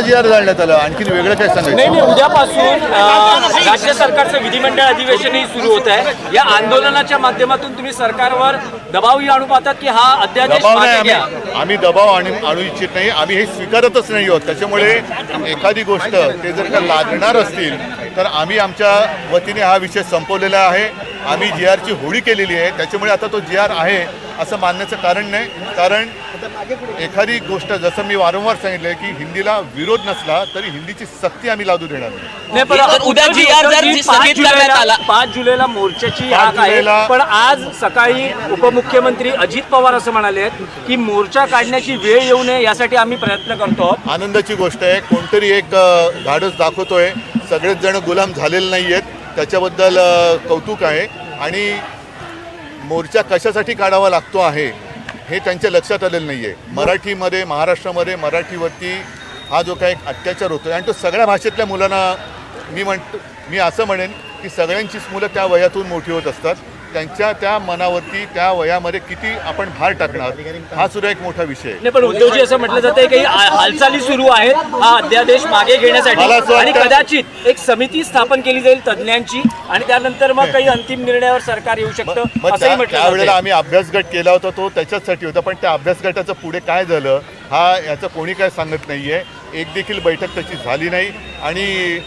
G.R. जाळण्यात आलं. आणखी वेगळं काय सांगायचं? नाही, उद्यापासून राज्य सरकारचं विधिमंडळ अधिवेशनही सुरू होत आहे. या आंदोलनाच्या माध्यमातून तुम्ही सरकारवर दबावही आणू पाहतात की हा अध्यादेश दबाव मागे नाही, घ्या? आम्ही दबाव आणू इच्छित नाही. आम्ही हे स्वीकारतच नाही आहोत. त्याच्यामुळे एखादी गोष्ट ते जर का लादणार असतील तर आम्ही आमच्या वतीने हा विषय संपवलेला आहे. आम्ही जी.आरची होळी केलेली आहे. त्याच्यामुळे आता तो जी.आर आहे असं मानण्याचं कारण नाही. कारण एखादी गोष्ट जसं मी वारंवार सांगितलं की हिंदीला विरोध नसला तरी हिंदीची सक्ती आम्ही लादू देणार नाही. पण उद्या जी.आर जर स्थगित करण्यात आला, 5 जुलैला मोर्चाची हाक आहे. पण आज सकाळी उपमुख्यमंत्री अजित पवार असं म्हणाले आहेत की मोर्चा काढण्याची वेळ येऊ नये यासाठी आम्ही प्रयत्न करतो. आनंदाची गोष्ट आहे. कोणतरी एक धाडस दाखवतोय. सगळेच जण गुलाम झालेले नाही आहेत. त्याच्याबद्दल कौतुक आहे. आणि मोर्चा कशासाठी काढावा लागतो आहे हे त्यांच्या लक्षात आलेलं नाही आहे. मराठीमध्ये, महाराष्ट्रामध्ये मराठीवरती हा जो काही अत्याचार होतो आणि तो सगळ्या भाषेतल्या मुलांना मी असं म्हणेन की सगळ्यांचीच मुलं त्या वयातून मोठी होत असतात. त्यांच्या त्या मनावरती त्या वयामध्ये किती आपण भार टाकणार हा सुद्धा एक मोठा विषय आहे. नाही, पण उद्योजी असं म्हटलं जातं काही हालचाली सुरू आहेत हा अध्यादेश मागे घेण्यासाठी आणि कदाचित एक समिती स्थापन केली जाईल तज्ज्ञांची आणि त्यानंतर मग काही अंतिम निर्णयावर सरकार येऊ शकतं असंही म्हटलं. त्यावेळेला आम्ही अभ्यासगट केला होता तो त्याच्यासाठी होता. पण त्या अभ्यासगटाचं पुढे काय झालं हा याचं कोणी काय सांगत नाही आहे. एक देखील बैठक त्याची झाली नाही आणि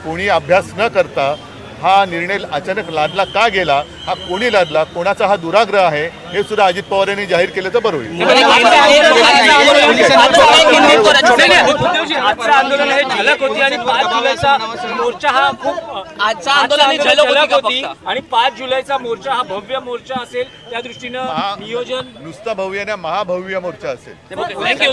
कोणी अभ्यास न करता हा निर्णय अचानक लादला का गेला, हा कोणी लादला, कोणाचा हा दुराग्रह आहे हे सुद्धा अजित पवार यांनी जाहीर केलं तर बरं होईल. आजचं आंदोलन हे झलक होती आणि 5 जुलैचा मोर्चा हा खूप आजचा आंदोलन झलक होती आणि 5 जुलैचा मोर्चा हा भव्य मोर्चा असेल त्या दृष्टीनं नियोजन नुसता भव्य ना महाभव्य मोर्चा असेल. थँक्यू.